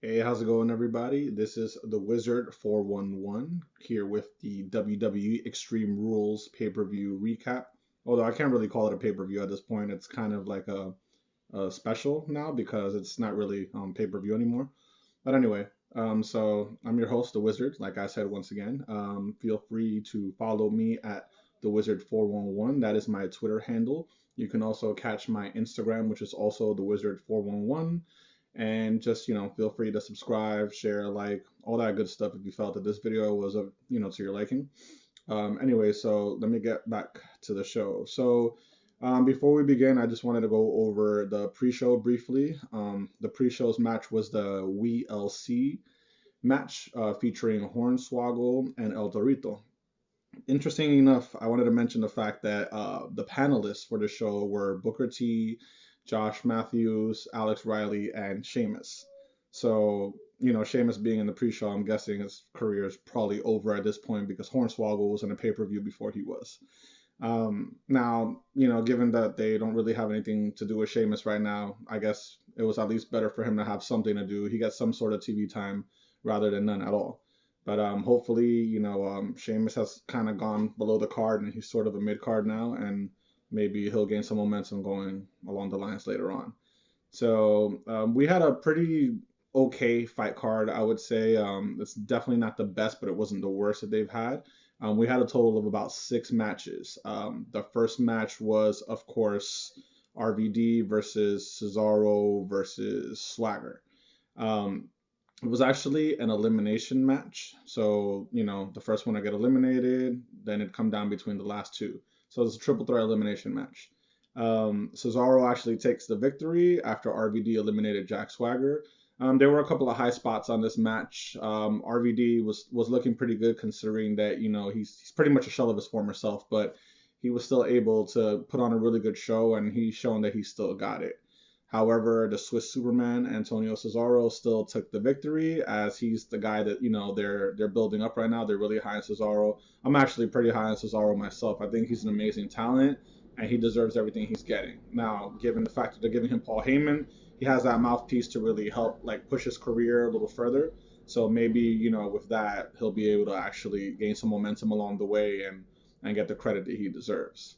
Hey, how's it going, everybody? This is the Wizard 411 here with the WWE Extreme Rules pay-per-view recap. Although I can't really call it a pay-per-view at this point, it's kind of like a special now because it's not really pay-per-view anymore. But anyway, so I'm your host, the Wizard. Like I said once again, feel free to follow me at the Wizard 411. That is my Twitter handle. You can also catch my Instagram, which is also the Wizard 411, and just feel free to subscribe, share, like all that good stuff if you felt that this video was of to your liking. Anyway, so let me get back to the show. So before we begin, I just wanted to go over the pre-show briefly. The pre-show's match was the WLC match featuring Hornswoggle and El Torito. Interesting enough, I wanted to mention the fact that the panelists for the show were Booker T, Josh Matthews, Alex Riley, and Sheamus. So, Sheamus being in the pre-show, I'm guessing his career is probably over at this point because Hornswoggle was in a pay-per-view before he was. Now, given that they don't really have anything to do with Sheamus right now, I guess it was at least better for him to have something to do. He gets some sort of TV time rather than none at all. But hopefully, Sheamus has kind of gone below the card and he's sort of a mid card now, and maybe he'll gain some momentum going along the lines later on. So we had a pretty okay fight card, I would say. It's definitely not the best, but it wasn't the worst that they've had. We had a total of about 6 matches. The first match was, of course, RVD versus Cesaro versus Swagger. Um, it was actually an elimination match. So, the first one to get eliminated, then it'd come down between the last two. So it's a triple threat elimination match. Cesaro actually takes the victory after RVD eliminated Jack Swagger. There were a couple of high spots on this match. RVD was looking pretty good considering that he's pretty much a shell of his former self, but he was still able to put on a really good show, and he's shown that he still got it. However, the Swiss Superman Antonio Cesaro still took the victory as he's the guy that they're building up right now. They're really high on Cesaro. I'm actually pretty high on Cesaro myself. I think he's an amazing talent and he deserves everything he's getting. Now, given the fact that they're giving him Paul Heyman, he has that mouthpiece to really help like push his career a little further. So maybe with that he'll be able to actually gain some momentum along the way and get the credit that he deserves.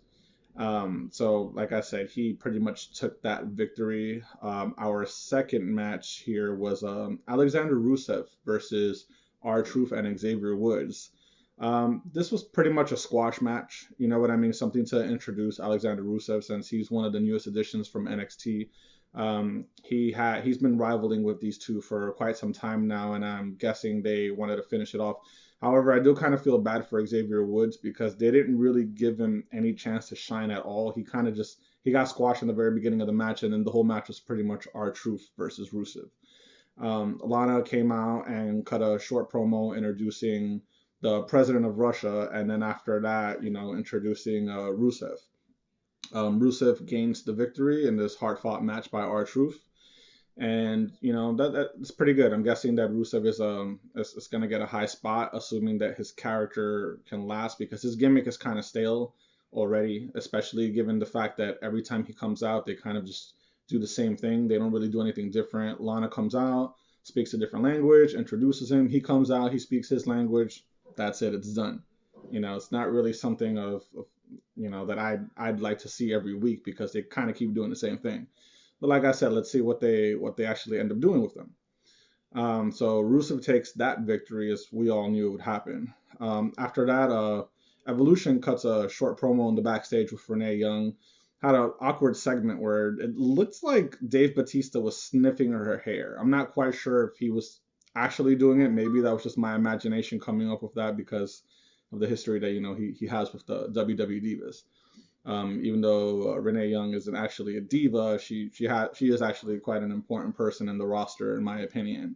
So like I said, he pretty much took that victory. Our second match here was Alexander Rusev versus R-Truth and Xavier Woods. This was pretty much a squash match. You know what I mean? Something to introduce Alexander Rusev since he's one of the newest additions from NXT. He's been rivaling with these two for quite some time now, and I'm guessing they wanted to finish it off. However, I do kind of feel bad for Xavier Woods because they didn't really give him any chance to shine at all. He kind of just he got squashed in the very beginning of the match, and then the whole match was pretty much R-Truth versus Rusev. Lana came out and cut a short promo introducing the president of Russia, and then after that, introducing Rusev. Rusev gains the victory in this hard-fought match by R-Truth, and that's pretty good. I'm guessing that Rusev is gonna get a high spot, assuming that his character can last because his gimmick is kind of stale already, especially given the fact that every time he comes out, they kind of just do the same thing. They don't really do anything different. Lana comes out, speaks a different language, introduces him. He comes out, he speaks his language. That's it. It's done. It's not really something of that I'd like to see every week because they kind of keep doing the same thing. But like I said, let's see what they actually end up doing with them. So Rusev takes that victory as we all knew it would happen. After that, Evolution cuts a short promo in the backstage with Renee Young. Had an awkward segment where it looks like Dave Batista was sniffing her hair. I'm not quite sure if he was actually doing it. Maybe that was just my imagination coming up with that because of the history that he has with the WWE divas. Even though Renee Young isn't actually a diva, she is actually quite an important person in the roster, in my opinion.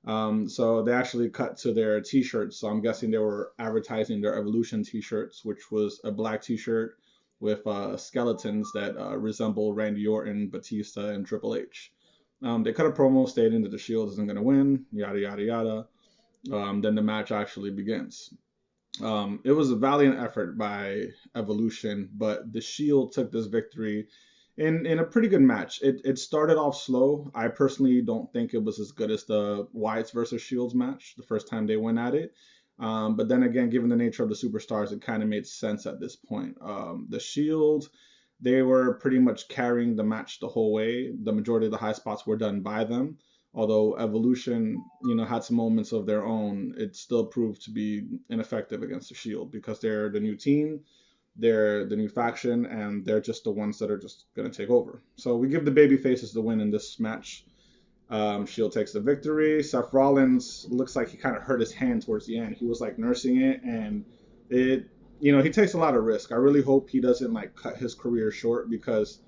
So they actually cut to their T-shirts. So I'm guessing they were advertising their Evolution T-shirts, which was a black T-shirt with skeletons that resemble Randy Orton, Batista, and Triple H. They cut a promo stating that the Shield isn't going to win, yada yada yada. Then the match actually begins. It was a valiant effort by Evolution, but the Shield took this victory in a pretty good match. It started off slow. I personally don't think it was as good as the Wyatts versus Shields match the first time they went at it. But then again, given the nature of the superstars, it kind of made sense at this point. The Shield, they were pretty much carrying the match the whole way. The majority of the high spots were done by them. Although Evolution, had some moments of their own, it still proved to be ineffective against the Shield because they're the new team, they're the new faction, and they're just the ones that are just going to take over. So we give the baby faces the win in this match. Shield takes the victory. Seth Rollins looks like he kind of hurt his hand towards the end. He was like nursing it, and he takes a lot of risk. I really hope he doesn't like cut his career short because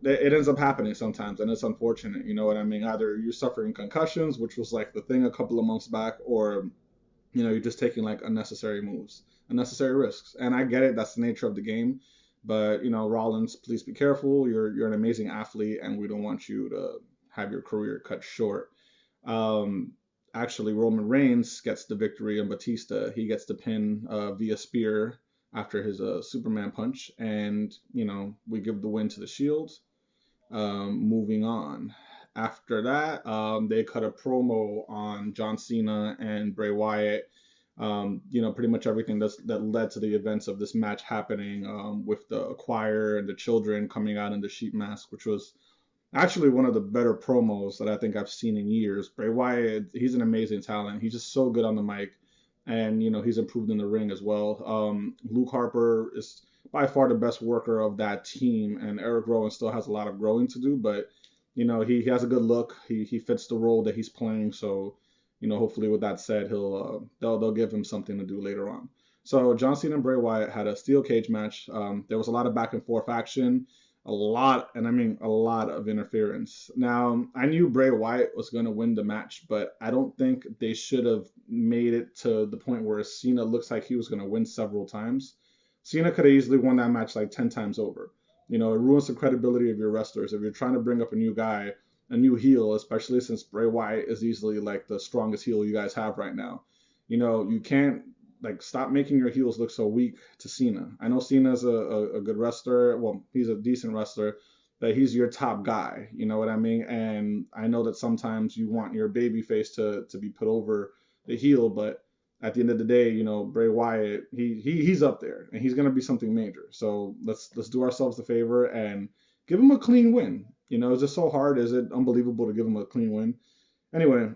it ends up happening sometimes, and it's unfortunate. You know what I mean? Either you're suffering concussions, which was like the thing a couple of months back, or you're just taking like unnecessary moves, unnecessary risks. And I get it, that's the nature of the game. But Rollins, please be careful. You're an amazing athlete, and we don't want you to have your career cut short. Um, Actually, Roman Reigns gets the victory on Batista. He gets the pin via spear after his Superman punch, and we give the win to the Shield. Moving on. After that, they cut a promo on John Cena and Bray Wyatt. Pretty much everything that led to the events of this match happening, with the choir and the children coming out in the sheep mask, which was actually one of the better promos that I think I've seen in years. Bray Wyatt, he's an amazing talent. He's just so good on the mic, and he's improved in the ring as well. Luke Harper is by far the best worker of that team, and Eric Rowan still has a lot of growing to do, but he has a good look. He fits the role that he's playing, so hopefully with that said, they'll give him something to do later on. So John Cena and Bray Wyatt had a steel cage match. There was a lot of back and forth action, a lot, and I mean a lot of interference. Now, I knew Bray Wyatt was going to win the match, but I don't think they should have made it to the point where Cena looks like he was going to win several times. Cena could have easily won that match like 10 times over. It ruins the credibility of your wrestlers. If you're trying to bring up a new guy, a new heel, especially since Bray Wyatt is easily like the strongest heel you guys have right now, you can't like stop making your heels look so weak to Cena. I know Cena's a good wrestler. Well, he's a decent wrestler, but he's your top guy. You know what I mean? And I know that sometimes you want your baby face to be put over the heel, but at the end of the day, Bray Wyatt, he's up there and he's gonna be something major. So let's do ourselves a favor and give him a clean win. Is it so hard? Is it unbelievable to give him a clean win? Anyway,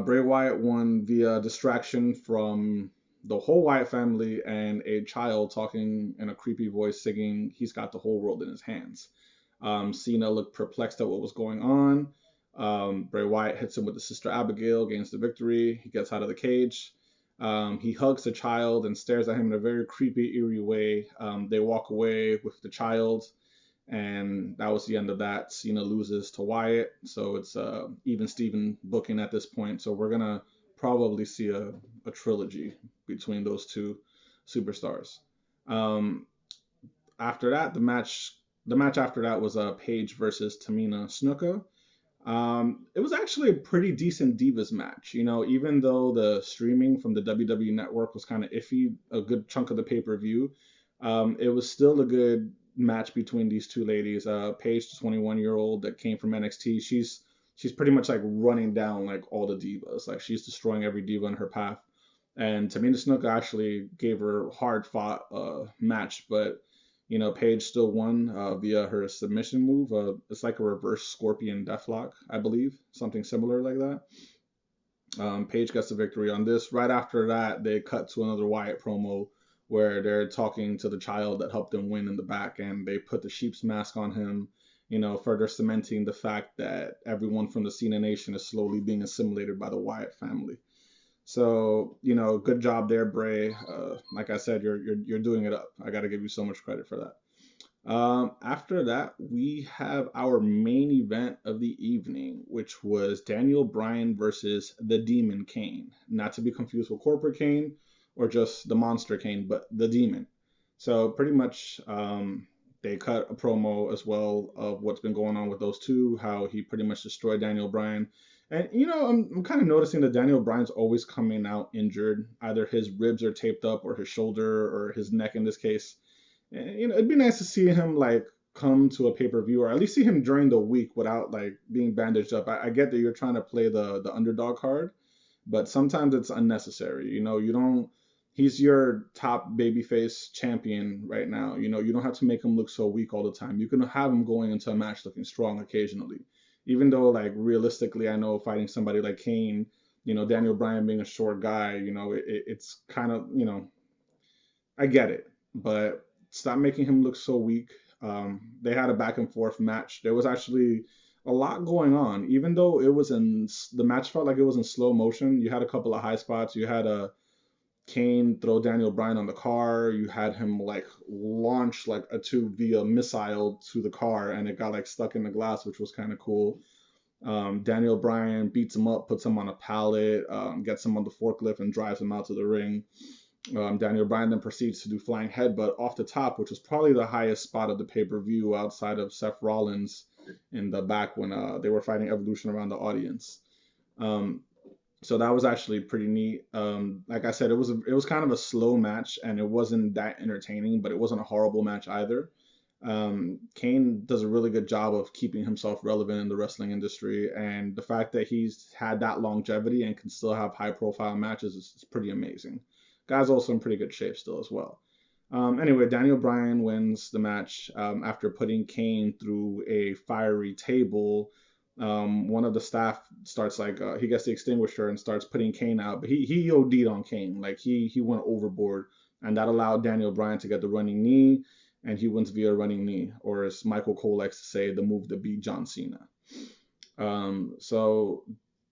Bray Wyatt won via distraction from the whole Wyatt family and a child talking in a creepy voice singing "He's Got the Whole World in His Hands." Cena looked perplexed at what was going on. Bray Wyatt hits him with the Sister Abigail, gains the victory. He gets out of the cage. He hugs the child and stares at him in a very creepy, eerie way. They walk away with the child, and that was the end of that. Cena loses to Wyatt, so it's even Steven booking at this point. So we're gonna probably see a trilogy between those two superstars. Um, After that, the match after that was Paige versus Tamina Snuka. It was actually a pretty decent Divas match. Even though the streaming from the WWE Network was kind of iffy, a good chunk of the pay-per-view, it was still a good match between these two ladies. Paige, the 21-year-old that came from NXT, she's pretty much like running down like all the divas. Like she's destroying every diva in her path. And Tamina Snuka actually gave her hard fought match, but Paige still won via her submission move. It's like a reverse scorpion deathlock, I believe, something similar like that. Paige gets the victory on this. Right after that, they cut to another Wyatt promo where they're talking to the child that helped them win in the back, and they put the sheep's mask on him, further cementing the fact that everyone from the Cena Nation is slowly being assimilated by the Wyatt family. So, good job there, Bray. Like I said, you're doing it up. I got to give you so much credit for that. After that, we have our main event of the evening, which was Daniel Bryan versus the Demon Kane. Not to be confused with Corporate Kane or just the Monster Kane, but the Demon. So pretty much they cut a promo as well of what's been going on with those two, how he pretty much destroyed Daniel Bryan. And, I'm kind of noticing that Daniel Bryan's always coming out injured. Either his ribs are taped up or his shoulder or his neck in this case. And, it'd be nice to see him, like, come to a pay-per-view, or at least see him during the week without like being bandaged up. I get that you're trying to play the underdog card, but sometimes it's unnecessary. You don't. He's your top babyface champion right now. You don't have to make him look so weak all the time. You can have him going into a match looking strong occasionally, even though like realistically, I know fighting somebody like Kane, Daniel Bryan being a short guy, it's kind of, I get it, but stop making him look so weak. They had a back and forth match. There was actually a lot going on, even though the match felt like it was in slow motion. You had a couple of high spots. You had a Kane throw Daniel Bryan on the car. You had him like launch like a two via missile to the car, and it got like stuck in the glass, which was kind of cool. Daniel Bryan beats him up, puts him on a pallet, gets him on the forklift, and drives him out to the ring. Daniel Bryan then proceeds to do flying headbutt off the top, which was probably the highest spot of the pay-per-view outside of Seth Rollins in the back when they were fighting Evolution around the audience. Um, so that was actually pretty neat. Like I said, it was kind of a slow match, and it wasn't that entertaining, but it wasn't a horrible match either. Kane does a really good job of keeping himself relevant in the wrestling industry, and the fact that he's had that longevity and can still have high-profile matches is pretty amazing. Guy's also in pretty good shape still as well. Anyway, Daniel Bryan wins the match after putting Kane through a fiery table. One of the staff starts like he gets the extinguisher and starts putting Kane out, but he OD'd on Kane, like he went overboard, and that allowed Daniel Bryan to get the running knee, and he wins via running knee, or as Michael Cole likes to say, the move to beat John Cena. So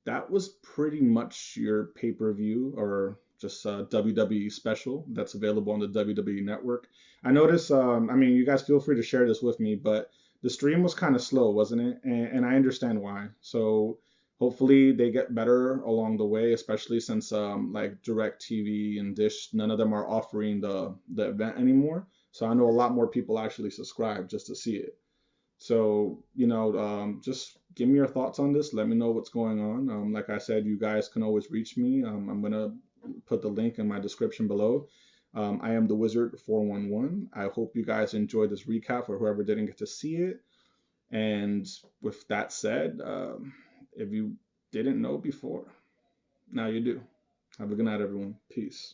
that was pretty much your pay-per-view, or just a WWE special that's available on the WWE Network. I noticed, I mean, you guys feel free to share this with me, but the stream was kind of slow, wasn't it? And I understand why. So hopefully they get better along the way, especially since like DirecTV and Dish, none of them are offering the event anymore. So I know a lot more people actually subscribe just to see it. So, just give me your thoughts on this. Let me know what's going on. Like I said, you guys can always reach me. I'm going to put the link in my description below. I am the Wizard 411. I hope you guys enjoyed this recap for whoever didn't get to see it. And with that said, if you didn't know before, now you do. Have a good night, everyone. Peace.